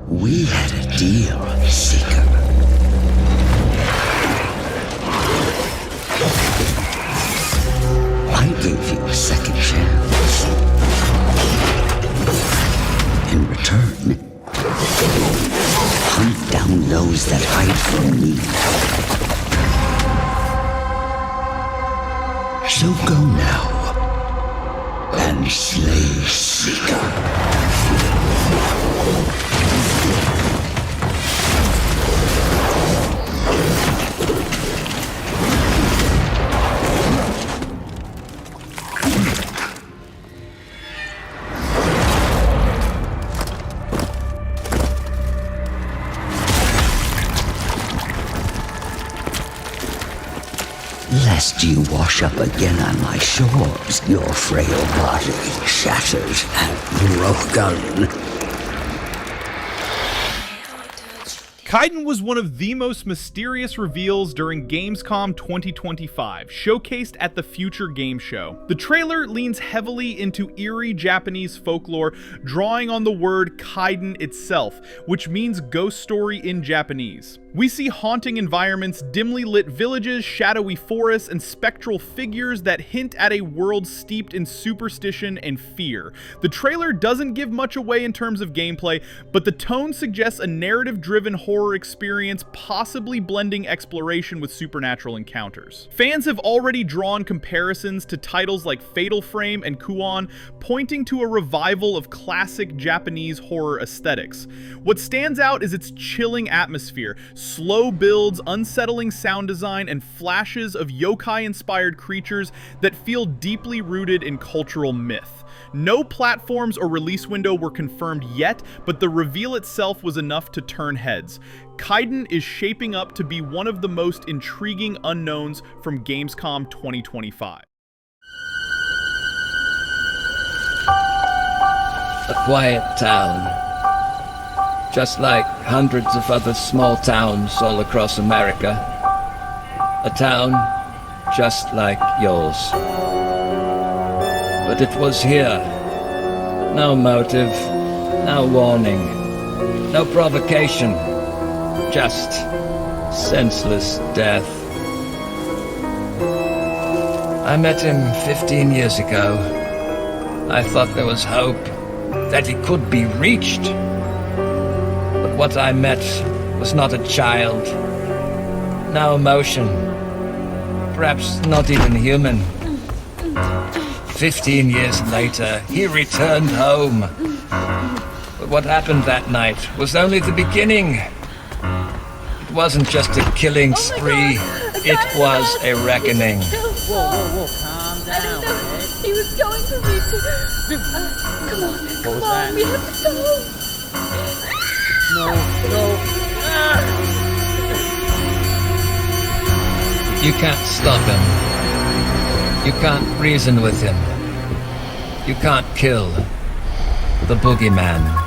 We had a deal, Seeker. I gave you a second chance. In return, hunt down those that hide from me. So go now and slay Seeker. Lest you wash up again on my shores, your frail body shatters and broken. Kaidan was one of the most mysterious reveals during Gamescom 2025, showcased at the Future Game Show. The trailer leans heavily into eerie Japanese folklore, drawing on the word Kaidan itself, which means ghost story in Japanese. We see haunting environments, dimly lit villages, shadowy forests, and spectral figures that hint at a world steeped in superstition and fear. The trailer doesn't give much away in terms of gameplay, but the tone suggests a narrative-driven horror experience, possibly blending exploration with supernatural encounters. Fans have already drawn comparisons to titles like Fatal Frame and Kuon, pointing to a revival of classic Japanese horror aesthetics. What stands out is its chilling atmosphere, slow builds, unsettling sound design, and flashes of yokai-inspired creatures that feel deeply rooted in cultural myth. No platforms or release window were confirmed yet, but the reveal itself was enough to turn heads. Kaidan is shaping up to be one of the most intriguing unknowns from Gamescom 2025. A quiet town. Just like hundreds of other small towns all across America. A town just like yours. But it was here. No motive, no warning, no provocation. Just senseless death. I met him 15 years ago. I thought there was hope, that he could be reached. But what I met was not a child. No emotion. Perhaps not even human. 15 years later, he returned home. But what happened that night was only the beginning. It wasn't just a killing spree. It was a reckoning. Whoa, calm down. I don't know. He was going for me to... come on, we have to go. No. You can't stop him. You can't reason with him. You can't kill the boogeyman.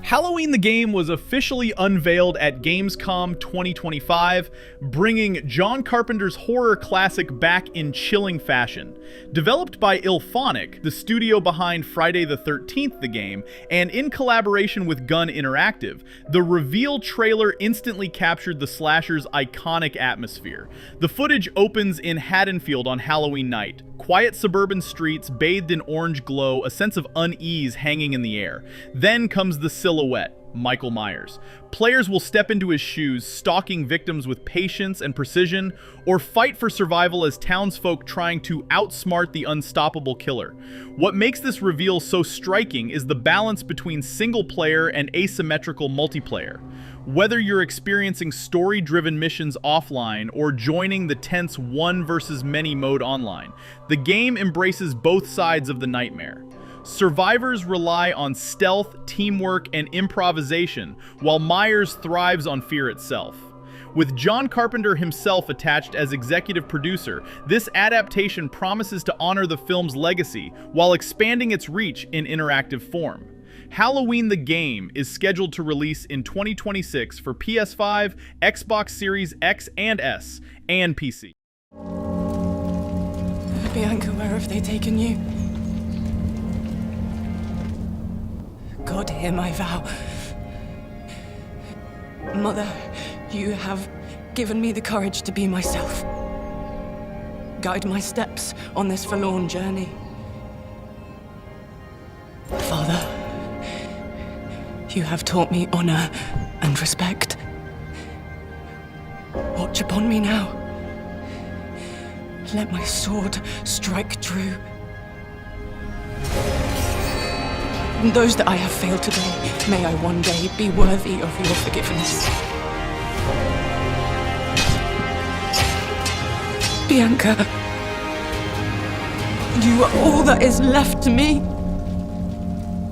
Halloween the Game was officially unveiled at Gamescom 2025, bringing John Carpenter's horror classic back in chilling fashion. Developed by IllFonic, the studio behind Friday the 13th the game, and in collaboration with Gun Interactive, the reveal trailer instantly captured the slasher's iconic atmosphere. The footage opens in Haddonfield on Halloween night. Quiet suburban streets bathed in orange glow, a sense of unease hanging in the air. Then comes the silhouette, Michael Myers. Players will step into his shoes, stalking victims with patience and precision, or fight for survival as townsfolk trying to outsmart the unstoppable killer. What makes this reveal so striking is the balance between single-player and asymmetrical multiplayer. Whether you're experiencing story-driven missions offline or joining the tense one versus many mode online, the game embraces both sides of the nightmare. Survivors rely on stealth, teamwork, and improvisation, while Myers thrives on fear itself. With John Carpenter himself attached as executive producer, this adaptation promises to honor the film's legacy while expanding its reach in interactive form. Halloween the Game is scheduled to release in 2026 for PS5, Xbox Series X and S, and PC. Bianca, where have they taken you? God, hear my vow. Mother, you have given me the courage to be myself. Guide my steps on this forlorn journey. Father, you have taught me honor and respect. Watch upon me now. Let my sword strike true. And those that I have failed today, may I one day be worthy of your forgiveness. Bianca, you are all that is left to me.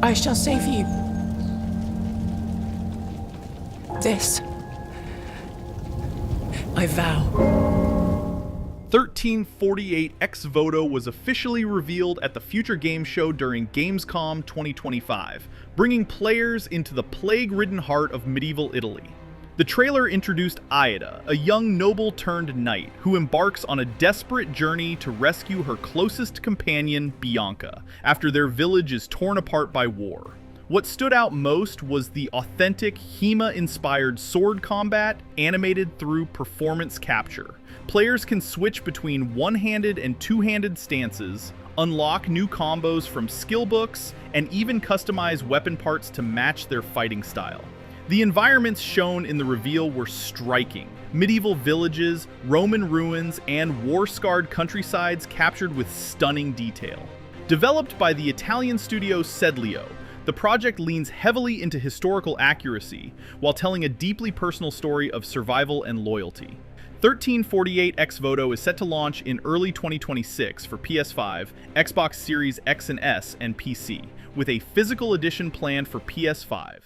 I shall save you. This, I vow. 1348 Ex Voto was officially revealed at the Future Games Show during Gamescom 2025, bringing players into the plague-ridden heart of medieval Italy. The trailer introduced Aida, a young noble turned knight who embarks on a desperate journey to rescue her closest companion, Bianca, after their village is torn apart by war. What stood out most was the authentic HEMA-inspired sword combat animated through performance capture. Players can switch between one-handed and two-handed stances, unlock new combos from skill books, and even customize weapon parts to match their fighting style. The environments shown in the reveal were striking. Medieval villages, Roman ruins, and war-scarred countrysides captured with stunning detail. Developed by the Italian studio Sedlio, the project leans heavily into historical accuracy, while telling a deeply personal story of survival and loyalty. 1348 Ex Voto is set to launch in early 2026 for PS5, Xbox Series X and S, and PC, with a physical edition planned for PS5.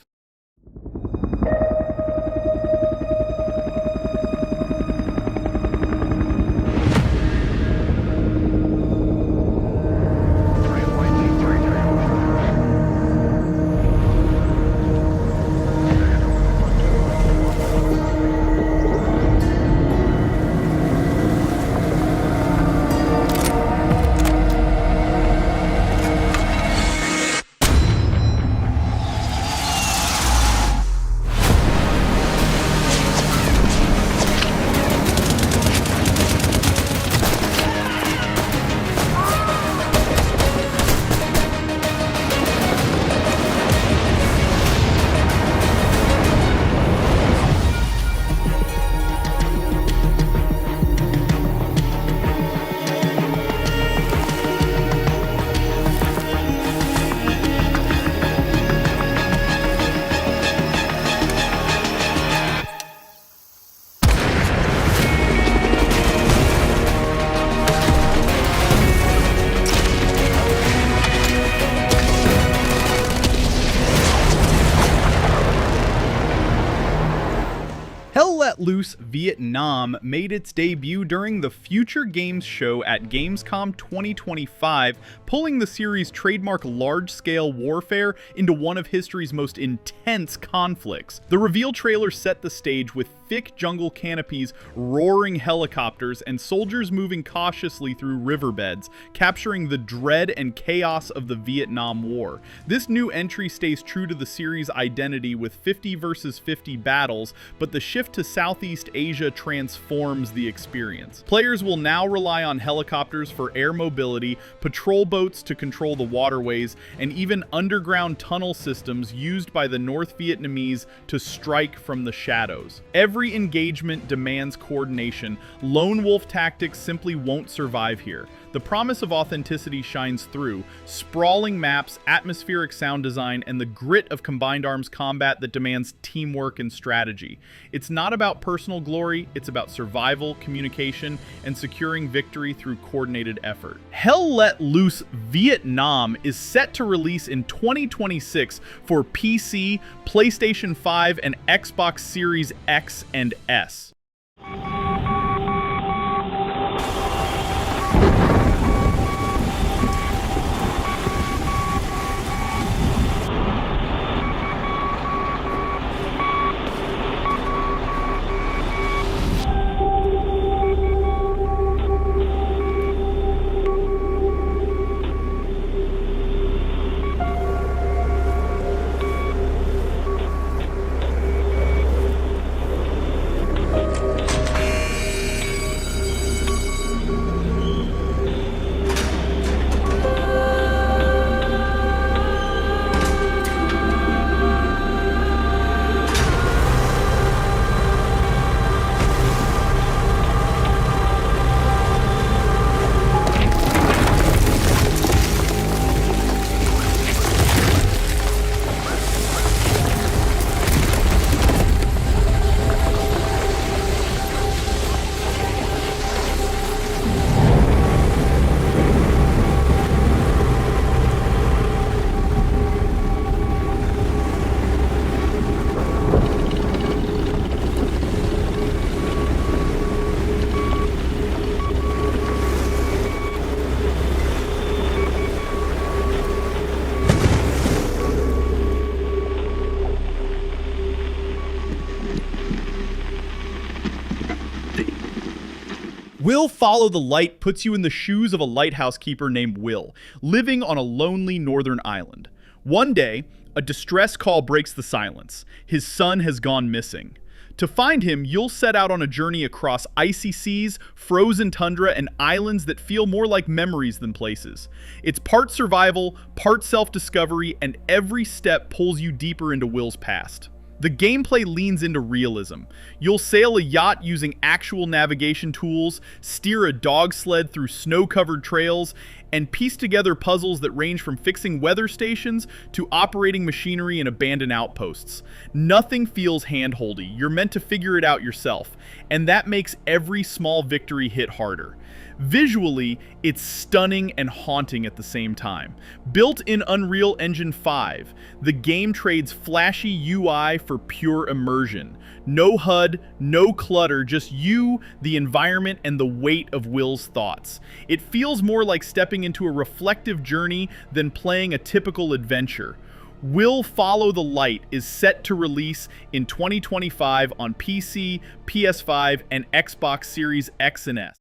Loose Vietnam made its debut during the Future Games Show at Gamescom 2025, pulling the series' trademark large-scale warfare into one of history's most intense conflicts. The reveal trailer set the stage with thick jungle canopies, roaring helicopters, and soldiers moving cautiously through riverbeds, capturing the dread and chaos of the Vietnam War. This new entry stays true to the series' identity with 50 versus 50 battles, but the shift to Southeast Asia transforms the experience. Players will now rely on helicopters for air mobility, patrol boats to control the waterways, and even underground tunnel systems used by the North Vietnamese to strike from the shadows. Every engagement demands coordination. Lone wolf tactics simply won't survive here. The promise of authenticity shines through. Sprawling maps, atmospheric sound design, and the grit of combined arms combat that demands teamwork and strategy. It's not about personal glory, it's about survival, communication, and securing victory through coordinated effort. Hell Let Loose Vietnam is set to release in 2026 for PC, PlayStation 5, and Xbox Series X and S. Will Follow the Light puts you in the shoes of a lighthouse keeper named Will, living on a lonely northern island. One day, a distress call breaks the silence. His son has gone missing. To find him, you'll set out on a journey across icy seas, frozen tundra, and islands that feel more like memories than places. It's part survival, part self-discovery, and every step pulls you deeper into Will's past. The gameplay leans into realism. You'll sail a yacht using actual navigation tools, steer a dog sled through snow-covered trails, and piece together puzzles that range from fixing weather stations to operating machinery in abandoned outposts. Nothing feels hand-holdy. You're meant to figure it out yourself, and that makes every small victory hit harder. Visually, it's stunning and haunting at the same time. Built in Unreal Engine 5, the game trades flashy UI for pure immersion. No HUD, no clutter, just you, the environment, and the weight of Will's thoughts. It feels more like stepping into a reflective journey than playing a typical adventure. Will Follow the Light is set to release in 2025 on PC, PS5, and Xbox Series X and S.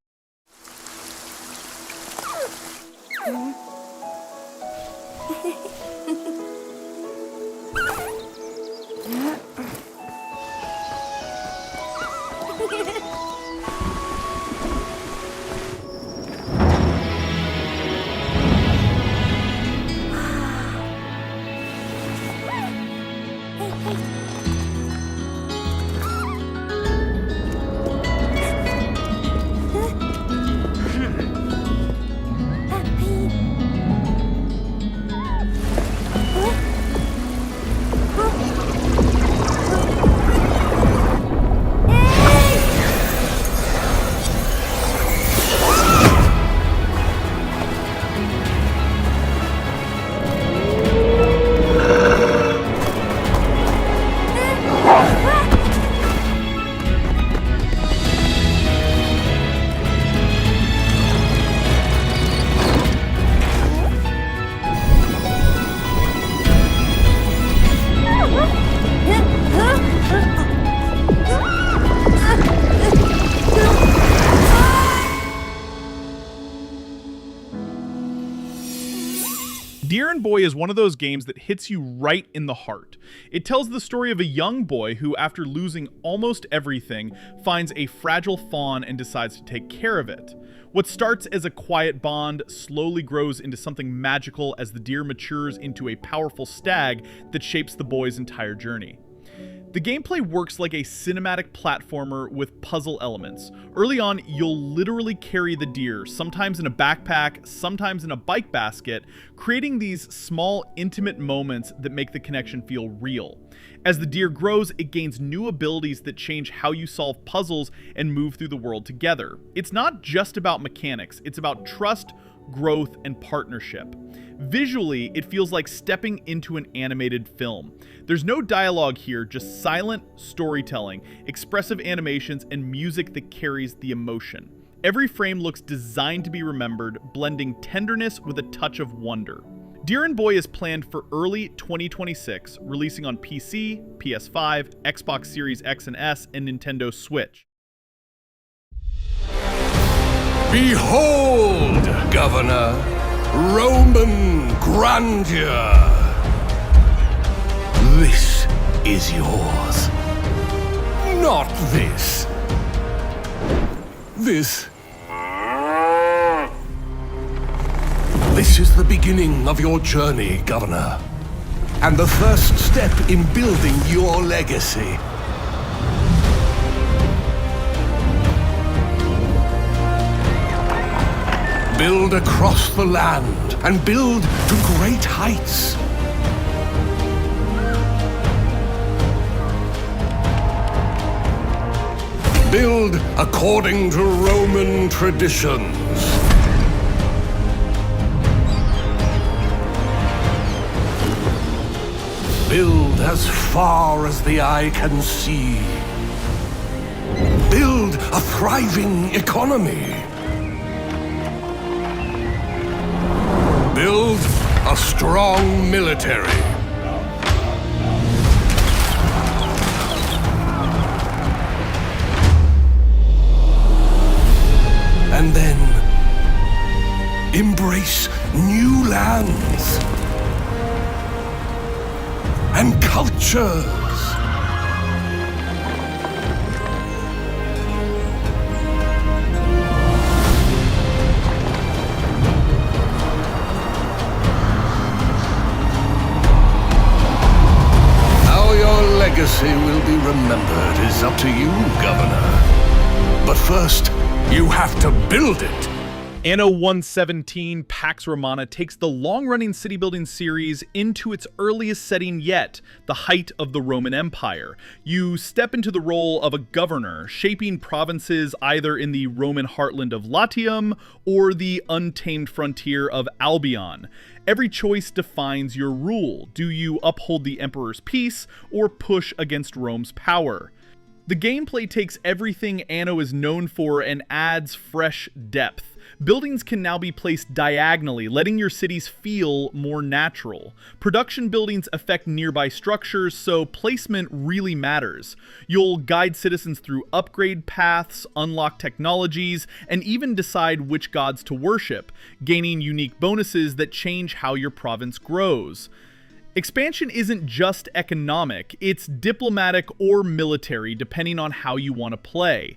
Deer and Boy is one of those games that hits you right in the heart. It tells the story of a young boy who, after losing almost everything, finds a fragile fawn and decides to take care of it. What starts as a quiet bond slowly grows into something magical as the deer matures into a powerful stag that shapes the boy's entire journey. The gameplay works like a cinematic platformer with puzzle elements. Early on, you'll literally carry the deer, sometimes in a backpack, sometimes in a bike basket, creating these small, intimate moments that make the connection feel real. As the deer grows, it gains new abilities that change how you solve puzzles and move through the world together. It's not just about mechanics, it's about trust, growth, and partnership. Visually, it feels like stepping into an animated film. There's no dialogue here, just silent storytelling, expressive animations, and music that carries the emotion. Every frame looks designed to be remembered, blending tenderness with a touch of wonder. Deer and Boy is planned for early 2026, releasing on PC, PS5, Xbox Series X and S, and Nintendo Switch. Behold, Governor, Roman grandeur. This is yours. Not this. This. This is the beginning of your journey, Governor, and the first step in building your legacy. Build across the land and build to great heights. Build according to Roman traditions. Build as far as the eye can see. Build a thriving economy. Build a strong military. And then embrace new lands and cultures. How your legacy will be remembered is up to you, Governor. But first, you have to build it. Anno 117 Pax Romana takes the long-running city-building series into its earliest setting yet, the height of the Roman Empire. You step into the role of a governor, shaping provinces either in the Roman heartland of Latium or the untamed frontier of Albion. Every choice defines your rule. Do you uphold the Emperor's peace or push against Rome's power? The gameplay takes everything Anno is known for and adds fresh depth. Buildings can now be placed diagonally, letting your cities feel more natural. Production buildings affect nearby structures, so placement really matters. You'll guide citizens through upgrade paths, unlock technologies, and even decide which gods to worship, gaining unique bonuses that change how your province grows. Expansion isn't just economic, it's diplomatic or military, depending on how you want to play.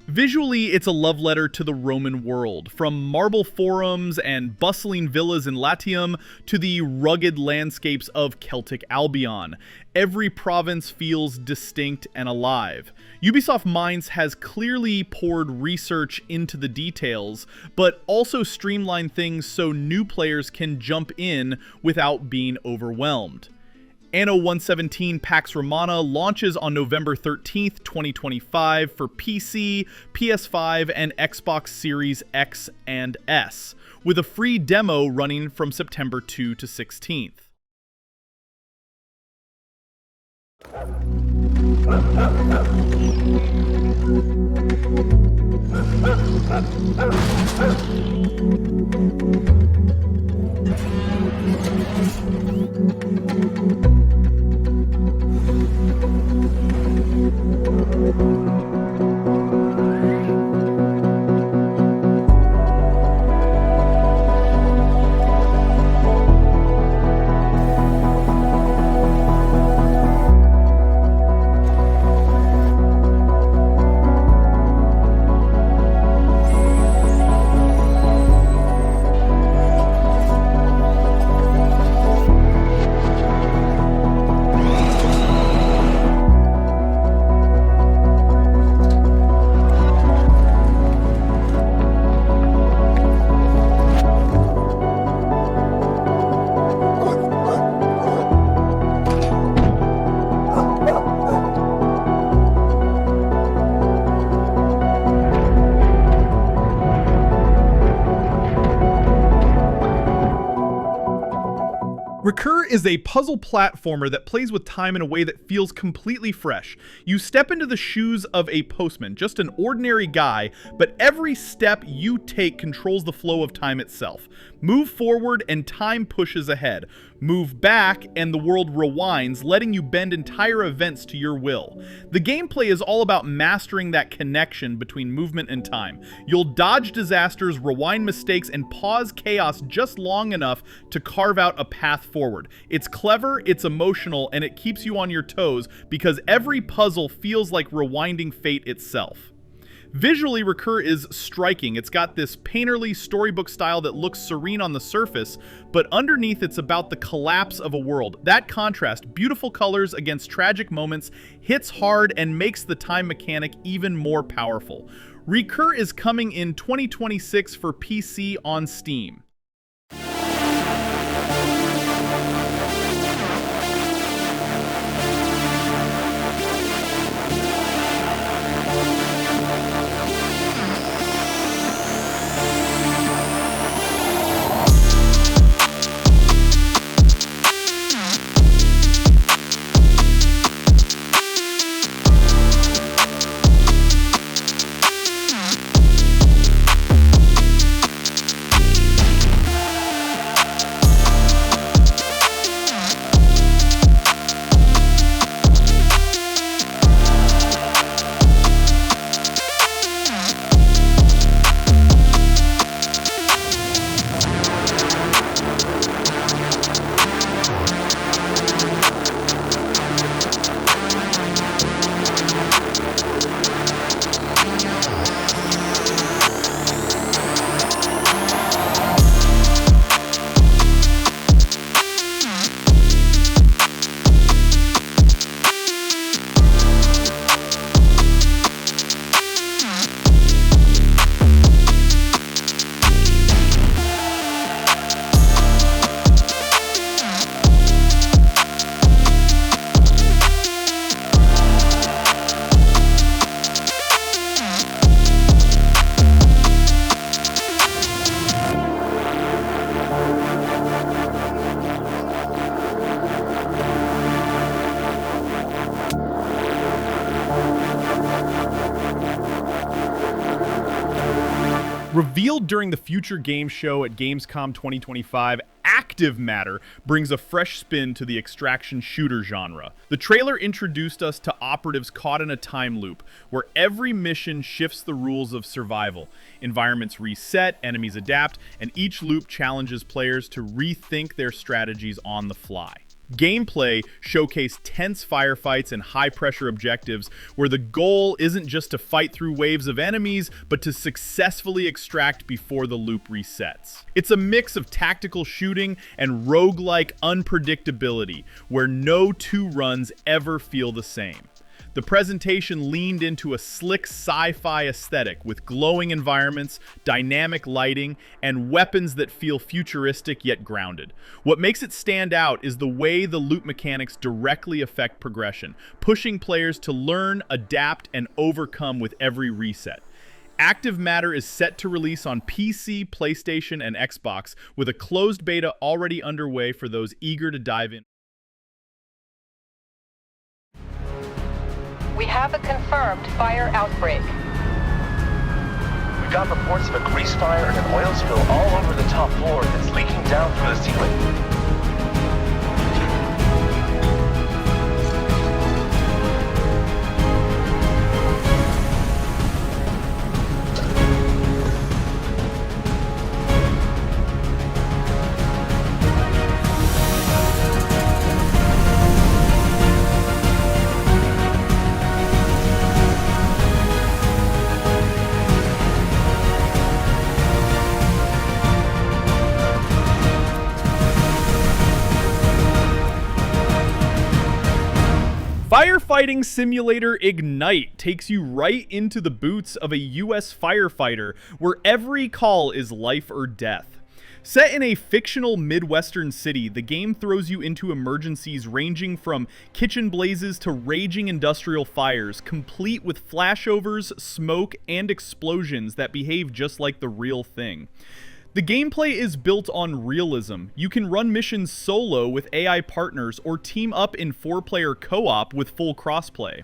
Visually, it's a love letter to the Roman world, from marble forums and bustling villas in Latium to the rugged landscapes of Celtic Albion. Every province feels distinct and alive. Ubisoft Minds has clearly poured research into the details, but also streamlined things so new players can jump in without being overwhelmed. Anno 117 Pax Romana launches on November 13th, 2025 for PC, PS5, and Xbox Series X and S, with a free demo running from September 2 to 16th. Recur is a puzzle platformer that plays with time in a way that feels completely fresh. You step into the shoes of a postman, just an ordinary guy, but every step you take controls the flow of time itself. Move forward and time pushes ahead. Move back and the world rewinds, letting you bend entire events to your will. The gameplay is all about mastering that connection between movement and time. You'll dodge disasters, rewind mistakes, and pause chaos just long enough to carve out a path forward. It's clever, it's emotional, and it keeps you on your toes because every puzzle feels like rewinding fate itself. Visually, Recur is striking. It's got this painterly storybook style that looks serene on the surface, but underneath it's about the collapse of a world. That contrast, beautiful colors against tragic moments, hits hard and makes the time mechanic even more powerful. Recur is coming in 2026 for PC on Steam. Revealed during the Future Games Show at Gamescom 2025, Active Matter brings a fresh spin to the extraction shooter genre. The trailer introduced us to operatives caught in a time loop, where every mission shifts the rules of survival. Environments reset, enemies adapt, and each loop challenges players to rethink their strategies on the fly. Gameplay showcased tense firefights and high-pressure objectives where the goal isn't just to fight through waves of enemies, but to successfully extract before the loop resets. It's a mix of tactical shooting and roguelike unpredictability, where no two runs ever feel the same. The presentation leaned into a slick sci-fi aesthetic with glowing environments, dynamic lighting, and weapons that feel futuristic yet grounded. What makes it stand out is the way the loop mechanics directly affect progression, pushing players to learn, adapt, and overcome with every reset. Active Matter is set to release on PC, PlayStation, and Xbox, with a closed beta already underway for those eager to dive in. We have a confirmed fire outbreak. We got reports of a grease fire and an oil spill all over the top floor that's leaking down through the ceiling. Firefighting simulator Ignite takes you right into the boots of a US firefighter, where every call is life or death. Set in a fictional Midwestern city, the game throws you into emergencies ranging from kitchen blazes to raging industrial fires, complete with flashovers, smoke, and explosions that behave just like the real thing. The gameplay is built on realism. You can run missions solo with AI partners or team up in 4-player co-op with full crossplay.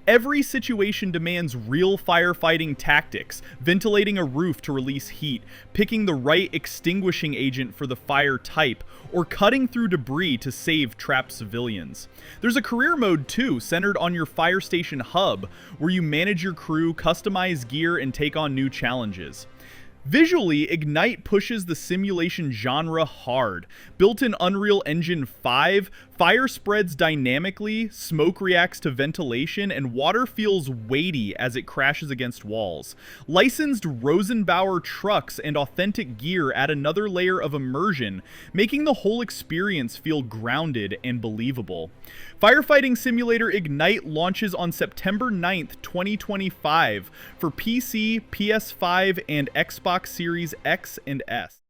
Every situation demands real firefighting tactics, ventilating a roof to release heat, picking the right extinguishing agent for the fire type, or cutting through debris to save trapped civilians. There's a career mode too, centered on your fire station hub, where you manage your crew, customize gear, and take on new challenges. Visually, Ignite pushes the simulation genre hard. Built in Unreal Engine 5, fire spreads dynamically, smoke reacts to ventilation, and water feels weighty as it crashes against walls. Licensed Rosenbauer trucks and authentic gear add another layer of immersion, making the whole experience feel grounded and believable. Firefighting Simulator Ignite launches on September 9th, 2025 for PC, PS5, and Xbox Series X and S.